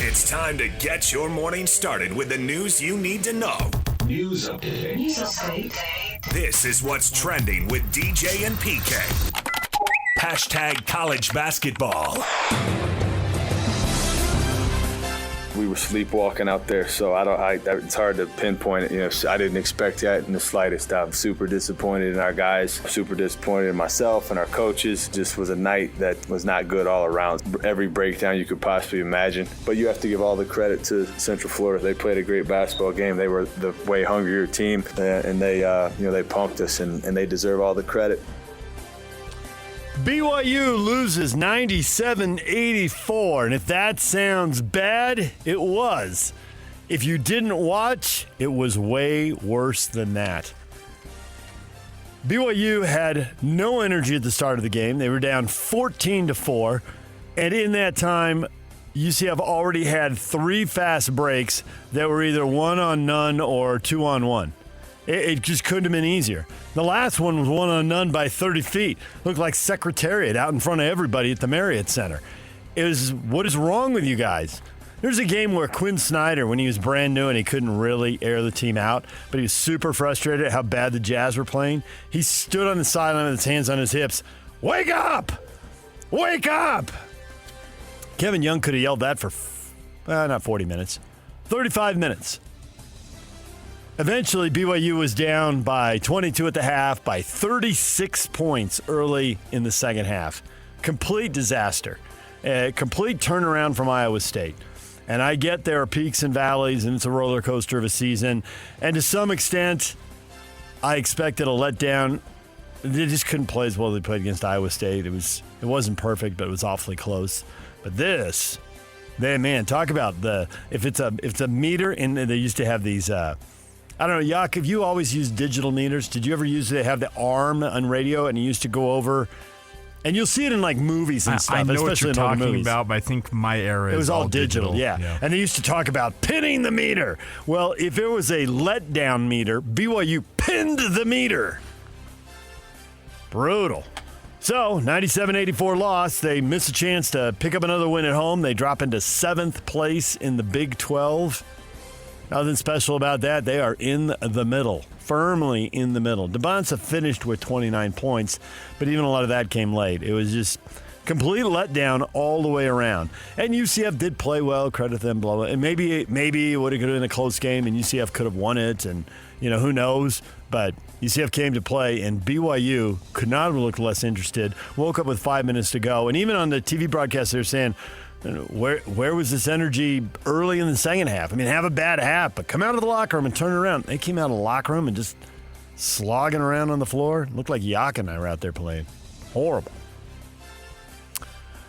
It's time to get your morning started with the news you need to know. News update. This is what's trending with DJ and PK. Hashtag college basketball. We were sleepwalking out there, so it's hard to pinpoint it. I didn't expect that in the slightest. I'm super disappointed in our guys, super disappointed in myself and our coaches. Just was a night that was not good all around. Every breakdown you could possibly imagine. But you have to give all the credit to Central Florida. They played a great basketball game. They were the way hungrier team, and they punked us, and they deserve all the credit. BYU loses 97-84, and if that sounds bad, it was. If you didn't watch, it was way worse than that. BYU had no energy at the start of the game. They were down 14-4, and in that time, UCF already had 3 fast breaks that were either 1-on-none or 2-on-1. It just couldn't have been easier. The last one was 1-on-none by 30 feet. Looked like Secretariat out in front of everybody at the Marriott Center. What is wrong with you guys? There's a game where Quinn Snyder, when he was brand new and he couldn't really air the team out, but he was super frustrated at how bad the Jazz were playing. He stood on the sideline with his hands on his hips. Wake up! Wake up! Kevin Young could have yelled that for, not 40 minutes, 35 minutes. Eventually, BYU was down by 22 at the half, by 36 points early in the second half. Complete disaster. A complete turnaround from Iowa State. And I get there are peaks and valleys, and it's a roller coaster of a season. And to some extent, I expected a letdown. They just couldn't play as well as they played against Iowa State. It wasn't perfect, but it was awfully close. But this, man, talk about if it's a meter, and they used to have these. I don't know, Yak, have you always used digital meters? Did you ever have the arm on radio and you used to go over, and you'll see it in like movies and stuff, I know especially what you're in older talking movies. about, but I think my era it was all digital. Yeah. And they used to talk about pinning the meter. Well, if it was a letdown meter, BYU pinned the meter. Brutal. So, 97-84 loss. They miss a chance to pick up another win at home. They drop into 7th place in the Big 12. Nothing special about that. They are in the middle, firmly in the middle. DeBonsa finished with 29 points, but even a lot of that came late. It was just complete letdown all the way around. And UCF did play well, credit them, blah, blah. And maybe it would have been a close game, and UCF could have won it, and, who knows. But UCF came to play, and BYU could not have looked less interested. Woke up with 5 minutes to go. And even on the TV broadcast, they're saying, where was this energy early in the second half? I mean, have a bad half, but come out of the locker room and turn around. They came out of the locker room and just slogging around on the floor. Looked like Yak and I were out there playing. Horrible.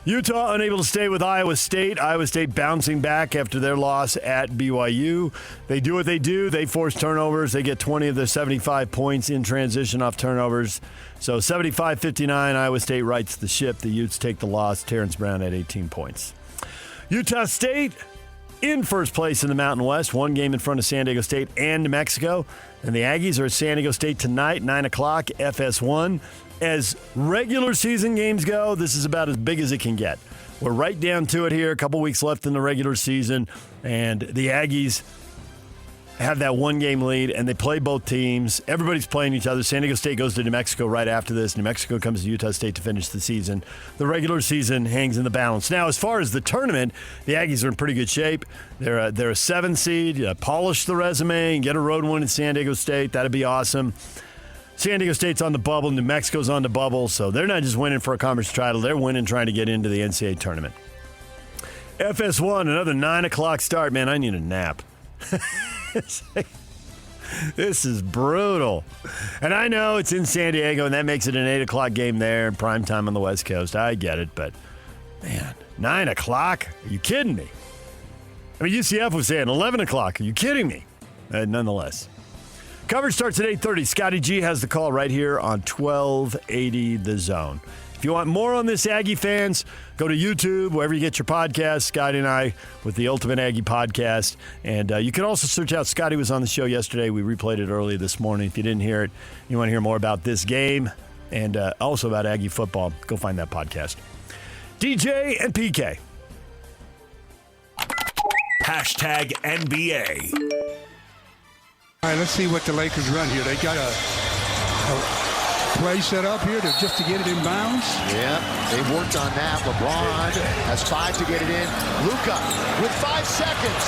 Utah unable to stay with Iowa State. Iowa State bouncing back after their loss at BYU. They do what they do. They force turnovers. They get 20 of their 75 points in transition off turnovers. So 75-59, Iowa State rights the ship. The Utes take the loss. Terrence Brown at 18 points. Utah State in first place in the Mountain West, 1 game in front of San Diego State and New Mexico. And the Aggies are at San Diego State tonight, 9 o'clock, FS1. As regular season games go, this is about as big as it can get. We're right down to it here, a couple weeks left in the regular season, and the Aggies have that 1-game lead, and they play both teams. Everybody's playing each other. San Diego State goes to New Mexico right after this. New Mexico comes to Utah State to finish the season. The regular season hangs in the balance. Now, as far as the tournament, the Aggies are in pretty good shape. They're a 7 seed. Polish the resume and get a road win at San Diego State. That'd be awesome. San Diego State's on the bubble. New Mexico's on the bubble. So they're not just winning for a conference title. They're winning trying to get into the NCAA tournament. FS1, another 9 o'clock start. Man, I need a nap. This is brutal. And I know it's in San Diego, and that makes it an 8 o'clock game there, prime time on the West Coast. I get it, but, man, 9 o'clock? Are you kidding me? I mean, UCF was saying 11 o'clock. Are you kidding me? Nonetheless. Coverage starts at 8:30. Scotty G has the call right here on 1280 The Zone. If you want more on this, Aggie fans, go to YouTube, wherever you get your podcasts. Scotty and I with the Ultimate Aggie podcast. And you can also search out, Scotty was on the show yesterday. We replayed it early this morning. If you didn't hear it, you want to hear more about this game and also about Aggie football, go find that podcast. DJ and PK. Hashtag NBA. All right, let's see what the Lakers run here. They got a play set up here just to get it in bounds. Yeah, they've worked on that. LeBron has 5 to get it in. Luka with 5 seconds.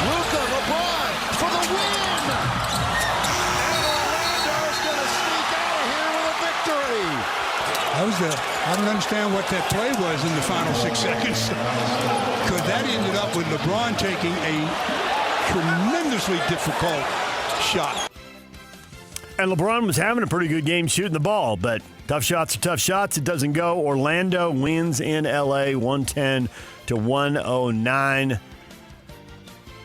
Luka, LeBron for the win. And Orlando's going to sneak out of here with a victory. I don't understand what that play was in the final 6 seconds. Because that ended up with LeBron taking a tremendously difficult shot. And LeBron was having a pretty good game shooting the ball, but tough shots are tough shots. It doesn't go. Orlando wins in L.A. 110-109.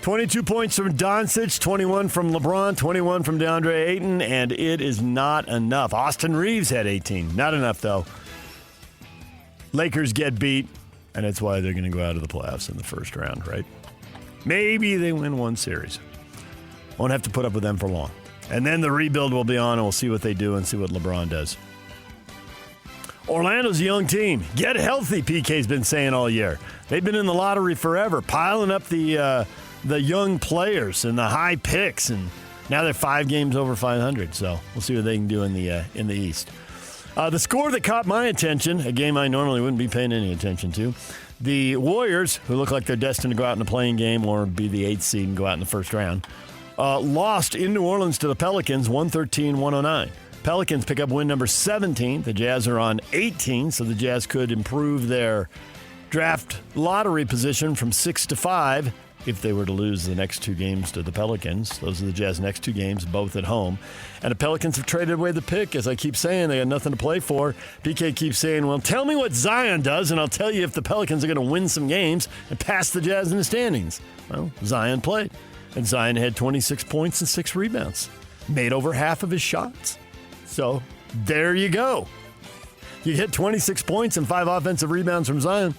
22 points from Doncic, 21 from LeBron, 21 from DeAndre Ayton, and it is not enough. Austin Reeves had 18. Not enough, though. Lakers get beat, and that's why they're going to go out of the playoffs in the first round, right? Maybe they win one series. Won't have to put up with them for long. And then the rebuild will be on, and we'll see what they do and see what LeBron does. Orlando's a young team. Get healthy, PK's been saying all year. They've been in the lottery forever, piling up the young players and the high picks, and now they're 5 games over 500. So we'll see what they can do in the East. The score that caught my attention, a game I normally wouldn't be paying any attention to, the Warriors, who look like they're destined to go out in a playing game or be the 8th seed and go out in the first round, lost in New Orleans to the Pelicans, 113-109. Pelicans pick up win number 17. The Jazz are on 18, so the Jazz could improve their draft lottery position from 6 to 5 if they were to lose the next 2 games to the Pelicans. Those are the Jazz's next 2 games, both at home. And the Pelicans have traded away the pick. As I keep saying, they got nothing to play for. PK keeps saying, well, tell me what Zion does, and I'll tell you if the Pelicans are going to win some games and pass the Jazz in the standings. Well, Zion played. And Zion had 26 points and 6 rebounds. Made over half of his shots. So there you go. You hit 26 points and 5 offensive rebounds from Zion.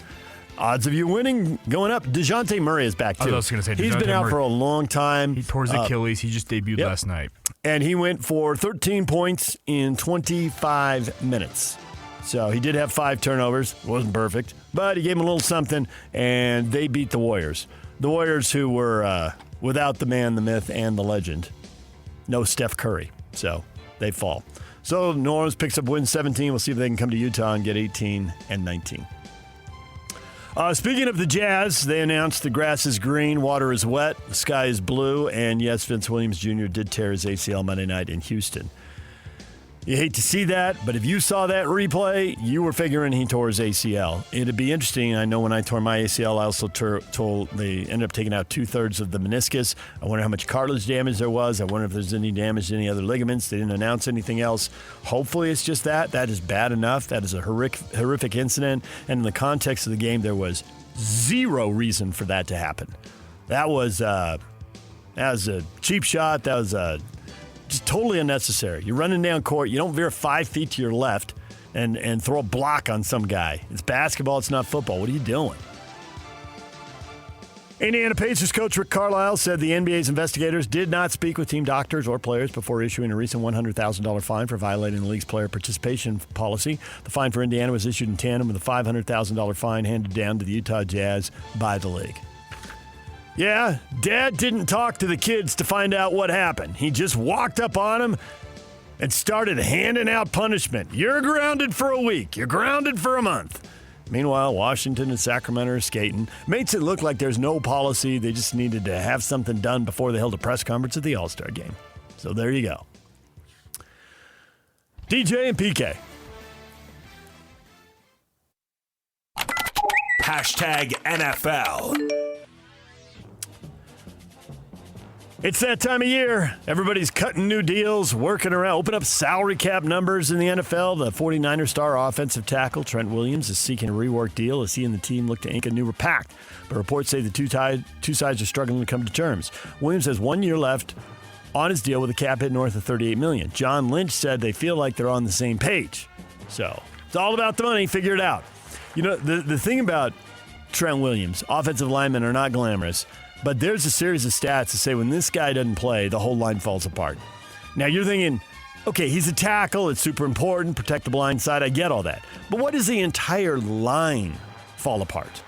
Odds of you winning going up. DeJounte Murray is back, too. I was going to say, he's been out for a long time. He tore his Achilles. He just debuted last night. And he went for 13 points in 25 minutes. So he did have 5 turnovers. Wasn't perfect. But he gave him a little something, and they beat the Warriors. The Warriors who were without the man, the myth, and the legend. No Steph Curry. So they fall. So New Orleans picks up win 17. We'll see if they can come to Utah and get 18 and 19. Speaking of the Jazz, they announced the grass is green, water is wet, the sky is blue, and yes, Vince Williams Jr. did tear his ACL Monday night in Houston. You hate to see that, but if you saw that replay, you were figuring he tore his ACL. It'd be interesting. I know when I tore my ACL, I also told they ended up taking out 2/3 of the meniscus. I wonder how much cartilage damage there was. I wonder if there's any damage to any other ligaments. They didn't announce anything else. Hopefully it's just that. That is bad enough. That is a horrific incident. And in the context of the game, there was zero reason for that to happen. That was a cheap shot. That was just totally unnecessary. You're running down court. You don't veer 5 feet to your left and throw a block on some guy. It's basketball. It's not football. What are you doing? Indiana Pacers coach Rick Carlisle said the NBA's investigators did not speak with team doctors or players before issuing a recent $100,000 fine for violating the league's player participation policy. The fine for Indiana was issued in tandem with a $500,000 fine handed down to the Utah Jazz by the league. Yeah, Dad didn't talk to the kids to find out what happened. He just walked up on them and started handing out punishment. You're grounded for a week. You're grounded for a month. Meanwhile, Washington and Sacramento are skating. Makes it look like there's no policy. They just needed to have something done before they held a press conference at the All-Star game. So there you go. DJ and PK. Hashtag NFL. It's that time of year. Everybody's cutting new deals, working around, open up salary cap numbers in the NFL. The 49ers star offensive tackle Trent Williams is seeking a rework deal as he and the team look to ink a new pact. But reports say the two sides are struggling to come to terms. Williams has 1 year left on his deal with a cap hit north of $38 million. John Lynch said they feel like they're on the same page. So it's all about the money. Figure it out. You know, the thing about Trent Williams, offensive linemen are not glamorous. But there's a series of stats that say when this guy doesn't play, the whole line falls apart. Now, you're thinking, okay, he's a tackle. It's super important. Protect the blind side. I get all that. But what does the entire line fall apart?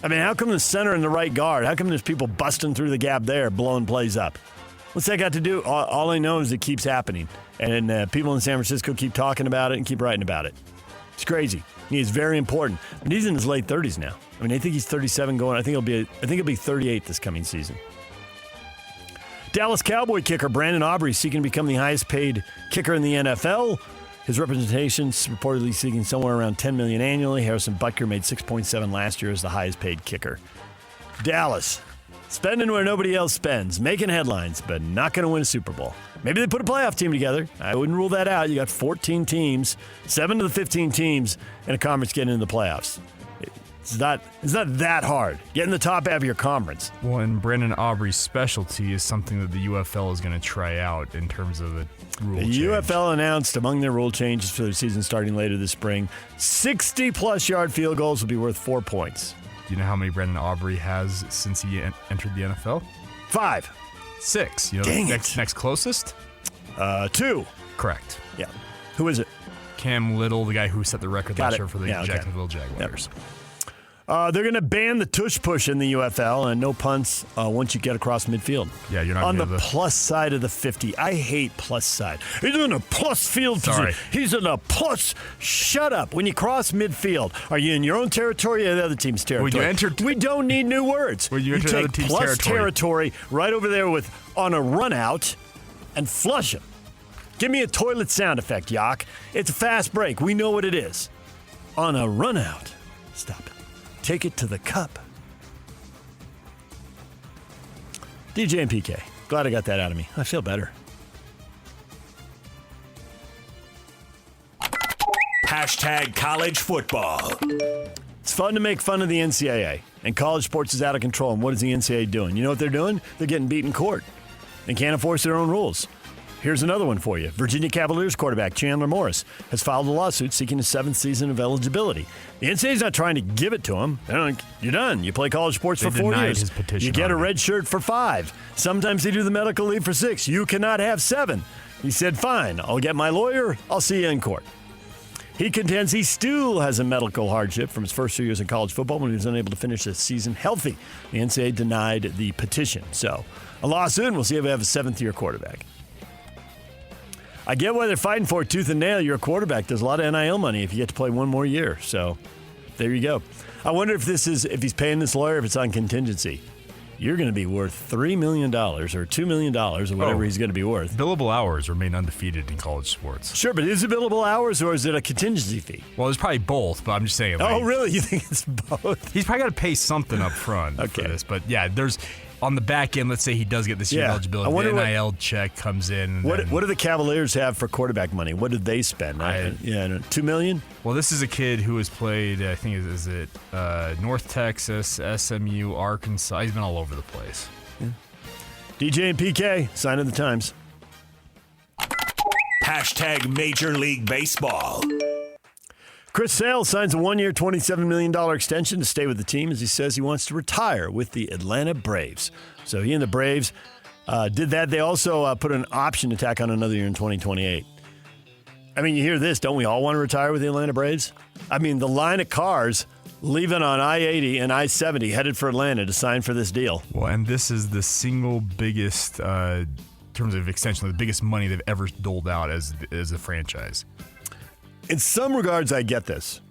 I mean, how come the center and the right guard? How come there's people busting through the gap there, blowing plays up? What's that got to do? All I know is it keeps happening. And people in San Francisco keep talking about it and keep writing about it. It's crazy. He is very important. But he's in his late 30s now. I mean, I think he's 37 going. I think he'll be 38 this coming season. Dallas Cowboy kicker Brandon Aubrey seeking to become the highest paid kicker in the NFL. His representation's reportedly seeking somewhere around $10 million annually. Harrison Butker made $6.7 last year as the highest paid kicker. Dallas, spending where nobody else spends, making headlines, but not going to win a Super Bowl. Maybe they put a playoff team together. I wouldn't rule that out. You got 14 teams, 7 of the 15 teams in a conference getting into the playoffs. It's not that hard. Get in the top half of your conference. Well, and Brandon Aubrey's specialty is something that the UFL is going to try out in terms of the rule change. The UFL announced among their rule changes for their season starting later this spring, 60-plus yard field goals will be worth 4 points. Do you know how many Brandon Aubrey has since he entered the NFL? 5. 6. You know, Dang next closest? 2. Correct. Yeah. Who is it? Cam Little, the guy who set the record last year for the Jacksonville Jaguars. Yep. They're going to ban the tush push in the UFL and no punts once you get across midfield. Yeah, you're not on the plus side of the 50. I hate plus side. He's in a plus field position. He's in a plus. Shut up. When you cross midfield, are you in your own territory or the other team's territory? We don't need new words. When you enter take the other team's plus territory right over there with on a run out and flush him. Give me a toilet sound effect, Yak. It's a fast break. We know what it is. On a run out. Stop it. Take it to the cup. DJ and PK. Glad I got that out of me. I feel better. Hashtag college football. It's fun to make fun of the NCAA. And college sports is out of control. And what is the NCAA doing? You know what they're doing? They're getting beat in court. They can't enforce their own rules. Here's another one for you. Virginia Cavaliers quarterback Chandler Morris has filed a lawsuit seeking his 7th season of eligibility. The NCAA's not trying to give it to him. They're like, you're done. You play college sports for 4 years. His petition you get a red shirt for 5. Sometimes they do the medical leave for 6. You cannot have 7. He said, fine, I'll get my lawyer. I'll see you in court. He contends he still has a medical hardship from his first 2 years in college football when he was unable to finish the season healthy. The NCAA denied the petition. So a lawsuit, and we'll see if we have a 7th-year quarterback. I get why they're fighting for it tooth and nail. You're a quarterback. There's a lot of NIL money if you get to play one more year. So there you go. I wonder if he's paying this lawyer, if it's on contingency. You're going to be worth $3 million or $2 million or whatever he's going to be worth. Billable hours remain undefeated in college sports. Sure, but is it billable hours or is it a contingency fee? Well, it's probably both, but I'm just saying. Oh, really? You think it's both? He's probably got to pay something up front for this. But yeah, there's on the back end, let's say he does get this year eligibility, the NIL check comes in. What do the Cavaliers have for quarterback money? What did they spend? $2 million? Well, this is a kid who has played, I think, is it North Texas, SMU, Arkansas. He's been all over the place. Yeah. DJ and PK, sign of the times. Hashtag Major League Baseball. Chris Sale signs a 1-year, $27 million extension to stay with the team as he says he wants to retire with the Atlanta Braves. So he and the Braves did that. They also put an option to tack on another year in 2028. I mean, you hear this. Don't we all want to retire with the Atlanta Braves? I mean, the line of cars leaving on I-80 and I-70 headed for Atlanta to sign for this deal. Well, and this is the single biggest, in terms of extension, the biggest money they've ever doled out as a franchise. In some regards, I get this.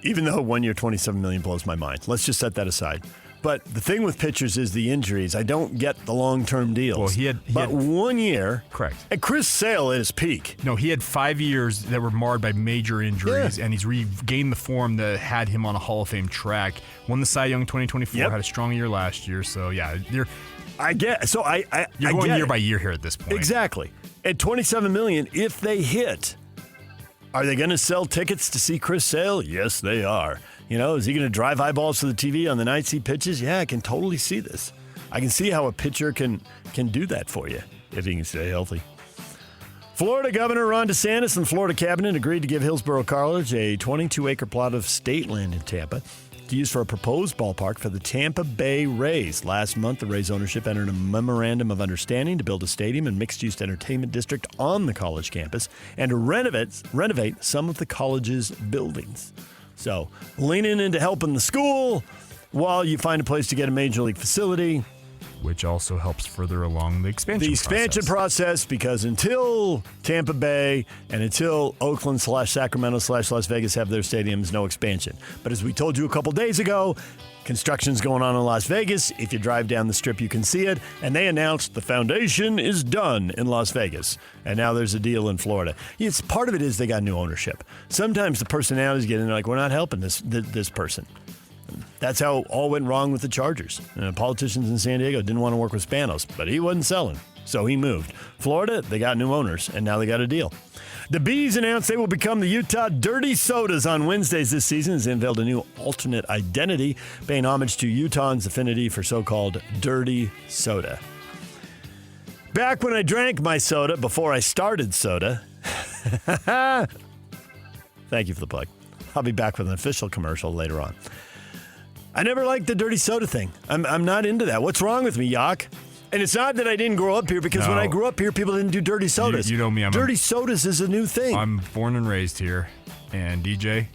Even though 1 year, $27 million blows my mind. Let's just set that aside. But the thing with pitchers is the injuries. I don't get the long-term deals. Well, he had 1 year. Correct. And Chris Sale at his peak. No, he had 5 years that were marred by major injuries, and he's regained the form that had him on a Hall of Fame track. Won the Cy Young 2024, had a strong year last year. So, yeah, you're going year by year here at this point. Exactly. At $27 million, if they hit, are they going to sell tickets to see Chris Sale? Yes, they are. You know, is he going to drive eyeballs to the TV on the nights he pitches? Yeah, I can totally see this. I can see how a pitcher can do that for you if he can stay healthy. Florida Governor Ron DeSantis and Florida Cabinet agreed to give Hillsborough College a 22-acre plot of state land in Tampa to use for a proposed ballpark for the Tampa Bay Rays. Last month, the Rays ownership entered a memorandum of understanding to build a stadium and mixed-use entertainment district on the college campus and to renovate some of the college's buildings. So, leaning into helping the school, while you find a place to get a major league facility. Which also helps further along the expansion process, because until Tampa Bay and until Oakland/Sacramento/Las Vegas have their stadiums, no expansion. But as we told you a couple days ago, construction's going on in Las Vegas. If you drive down the strip, you can see it. And they announced the foundation is done in Las Vegas. And now there's a deal in Florida. It's part of it is they got new ownership. Sometimes the personalities get in there like, we're not helping this person. That's how all went wrong with the Chargers. Politicians in San Diego didn't want to work with Spanos, but he wasn't selling, so he moved. Florida, they got new owners, and now they got a deal. The Bees announced they will become the Utah Dirty Sodas on Wednesdays this season as they unveiled a new alternate identity, paying homage to Utahns' affinity for so-called dirty soda. Back when I drank my soda before I started soda. Thank you for the plug. I'll be back with an official commercial later on. I never liked the dirty soda thing. I'm not into that. What's wrong with me, Yak? And it's not that I didn't grow up here, because when I grew up here, people didn't do dirty sodas. You know me. Dirty sodas is a new thing. I'm born and raised here. And DJ,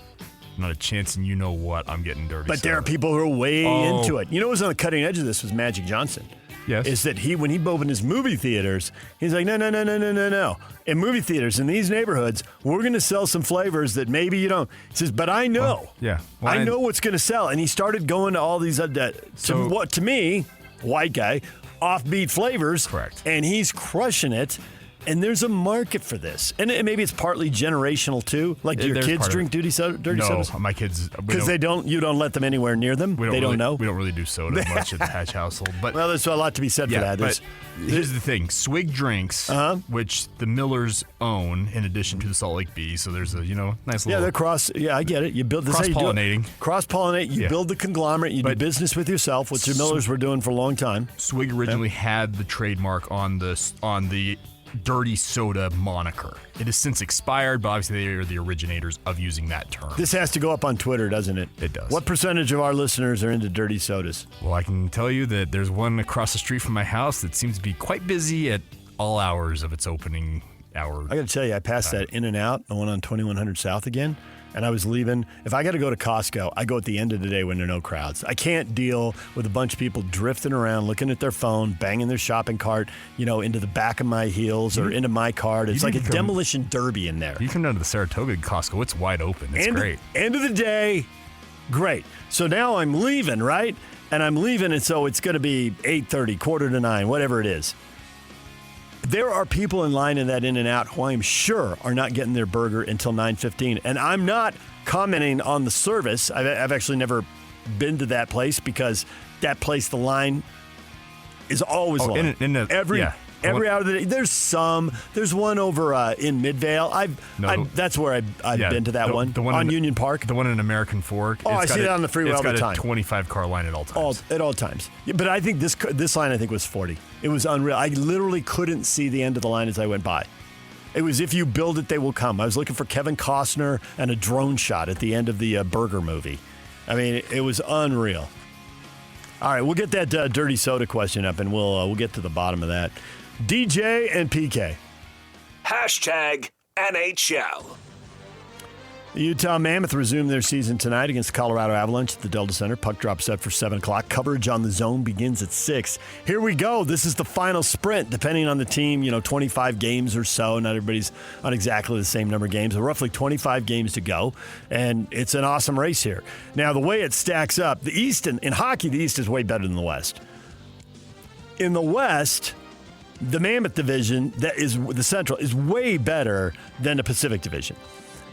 not a chance in you know what I'm getting dirty But soda. there are people who are way into it. You know what was on the cutting edge of this was Magic Johnson. Yes. Is that when he opened his movie theaters, he's like, no. In movie theaters in these neighborhoods, we're going to sell some flavors that maybe you don't. He says, but I know. Well, I know what's going to sell. And he started going to all these, to me, white guy, offbeat flavors. Correct. And he's crushing it. And there's a market for this. And maybe it's partly generational, too. Like, do your kids drink dirty sodas? No, my kids... Because you don't let them anywhere near them? They don't know? We don't really do soda much in the Hatch household. But well, there's a lot to be said for that. But here's the thing. Swig Drinks, which the Millers own, in addition to the Salt Lake Bees, so there's a, nice little... Yeah, they're I get it. You build this. Cross-pollinating. Cross-pollinate. You build the conglomerate. You do business with yourself, which the Millers were doing for a long time. Swig originally had the trademark on the dirty soda moniker. It has since expired, but obviously they are the originators of using that term. This has to go up on Twitter, doesn't it? It does. What percentage of our listeners are into dirty sodas? Well, I can tell you that there's one across the street from my house that seems to be quite busy at all hours of its opening hour. I got to tell you, I passed that In-N-Out. I went on 2100 South again, and I was leaving. If I got to go to Costco, I go at the end of the day when there are no crowds. I can't deal with a bunch of people drifting around, looking at their phone, banging their shopping cart, into the back of my heels or into my cart. It's like a demolition derby in there. You come down to the Saratoga Costco, it's wide open. It's great. End of the day, great. So now I'm leaving, right? And I'm leaving, and so it's going to be 8:30, 8:45, whatever it is. There are people in line in that In-N-Out who I'm sure are not getting their burger until 9:15. And I'm not commenting on the service. I've actually never been to that place, because that place, the line is always long. Every hour of the day. There's one over in Midvale. That's where I've been to that one on Union Park. The one in American Fork. Oh, I see that on the freeway all the time. It's got a 25-car line at all times. At all times. Yeah, but I think this line, was 40. It was unreal. I literally couldn't see the end of the line as I went by. It was, if you build it, they will come. I was looking for Kevin Costner and a drone shot at the end of the Burger movie. I mean, it was unreal. All right, we'll get that dirty soda question up, and we'll get to the bottom of that. DJ and PK. Hashtag NHL. The Utah Mammoth resumed their season tonight against the Colorado Avalanche at the Delta Center. Puck drop set for 7 o'clock. Coverage on the zone begins at 6. Here we go. This is the final sprint, depending on the team, 25 games or so. Not everybody's on exactly the same number of games, but roughly 25 games to go. And it's an awesome race here. Now, the way it stacks up, the East, in hockey, the East is way better than the West. In the West, the Mammoth division, that is the Central, is way better than the Pacific division.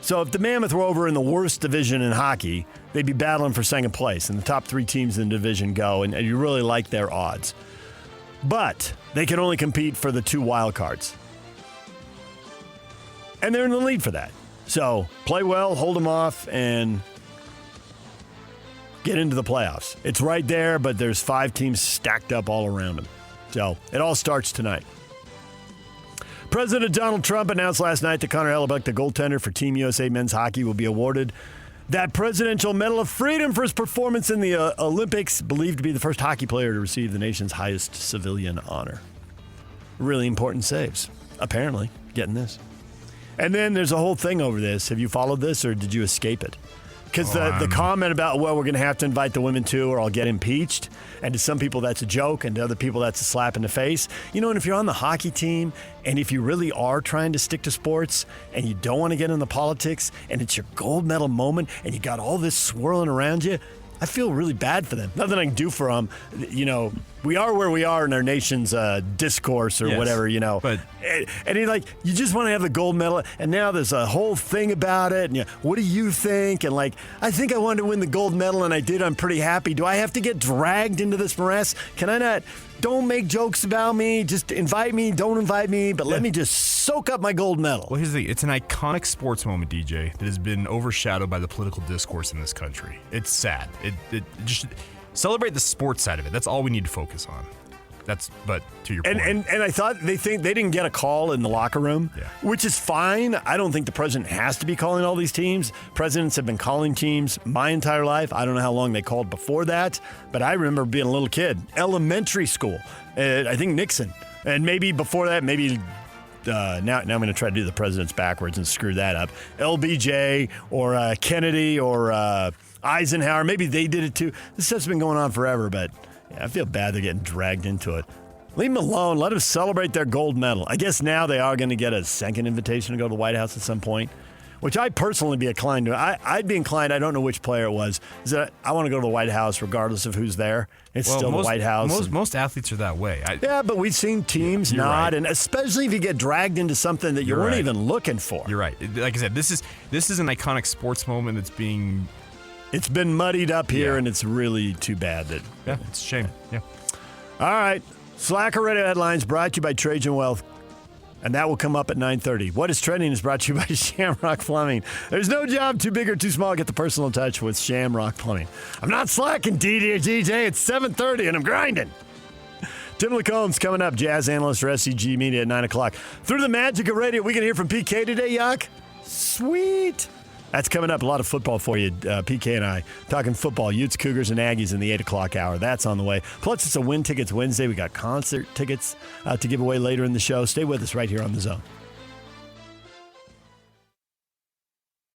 So if the Mammoth were over in the worst division in hockey, they'd be battling for second place, and the top 3 teams in the division go, and you really like their odds. But they can only compete for the 2 wild cards. And they're in the lead for that. So play well, hold them off, and get into the playoffs. It's right there, but there's 5 teams stacked up all around them. So it all starts tonight. President Donald Trump announced last night that Connor Hellebuck, the goaltender for Team USA men's hockey, will be awarded that Presidential Medal of Freedom for his performance in the Olympics, believed to be the first hockey player to receive the nation's highest civilian honor. Really important saves, apparently, getting this. And then there's a whole thing over this. Have you followed this, or did you escape it? because the comment about, well, we're going to have to invite the women too or I'll get impeached, and to some people that's a joke, and to other people that's a slap in the face. You know, and if you're on the hockey team, and if you really are trying to stick to sports, and you don't want to get into politics, and it's your gold medal moment, and you got all this swirling around you, I feel really bad for them. Nothing I can do for them. You know, we are where we are in our nation's discourse or whatever, you know. But and you just want to have the gold medal, and now there's a whole thing about it. And what do you think? And I think I wanted to win the gold medal, and I did. I'm pretty happy. Do I have to get dragged into this morass? Can I not? Don't make jokes about me. Just invite me. Don't invite me. But let me just soak up my gold medal. Well, here's the thing. It's an iconic sports moment, DJ, that has been overshadowed by the political discourse in this country. It's sad. It just celebrate the sports side of it. That's all we need to focus on. But to your point. And I thought they didn't get a call in the locker room, which is fine. I don't think the president has to be calling all these teams. Presidents have been calling teams my entire life. I don't know how long they called before that, but I remember being a little kid, elementary school. I think Nixon, and maybe before that, maybe. Now I'm going to try to do the presidents backwards and screw that up. LBJ or Kennedy or Eisenhower. Maybe they did it too. This stuff's been going on forever, but I feel bad they're getting dragged into it. Leave them alone. Let them celebrate their gold medal. I guess now they are going to get a second invitation to go to the White House at some point, which I'd personally be inclined to. I'd be inclined, I don't know which player it was, is that I want to go to the White House regardless of who's there. It's still the White House. Most athletes are that way. Yeah, but we've seen teams not, right. And especially if you get dragged into something that you weren't even looking for. You're right. Like I said, this is an iconic sports moment that's being... It's been muddied up here, and it's really too bad that... Yeah, it's a shame. Yeah. All right. Slacker Radio Headlines brought to you by Trajan Wealth. And that will come up at 9:30. What is Trending is brought to you by Shamrock Plumbing. There's no job too big or too small. Get the personal touch with Shamrock Plumbing. I'm not slacking, DJ. It's 7:30, and I'm grinding. Tim LaComb's coming up, jazz analyst for SCG Media at 9 o'clock. Through the magic of radio, we can hear from PK today, Yuck. Sweet. That's coming up. A lot of football for you. PK and I talking football, Utes, Cougars, and Aggies in the 8 o'clock hour. That's on the way. Plus, it's a Win Tickets Wednesday. We got concert tickets to give away later in the show. Stay with us right here on The Zone.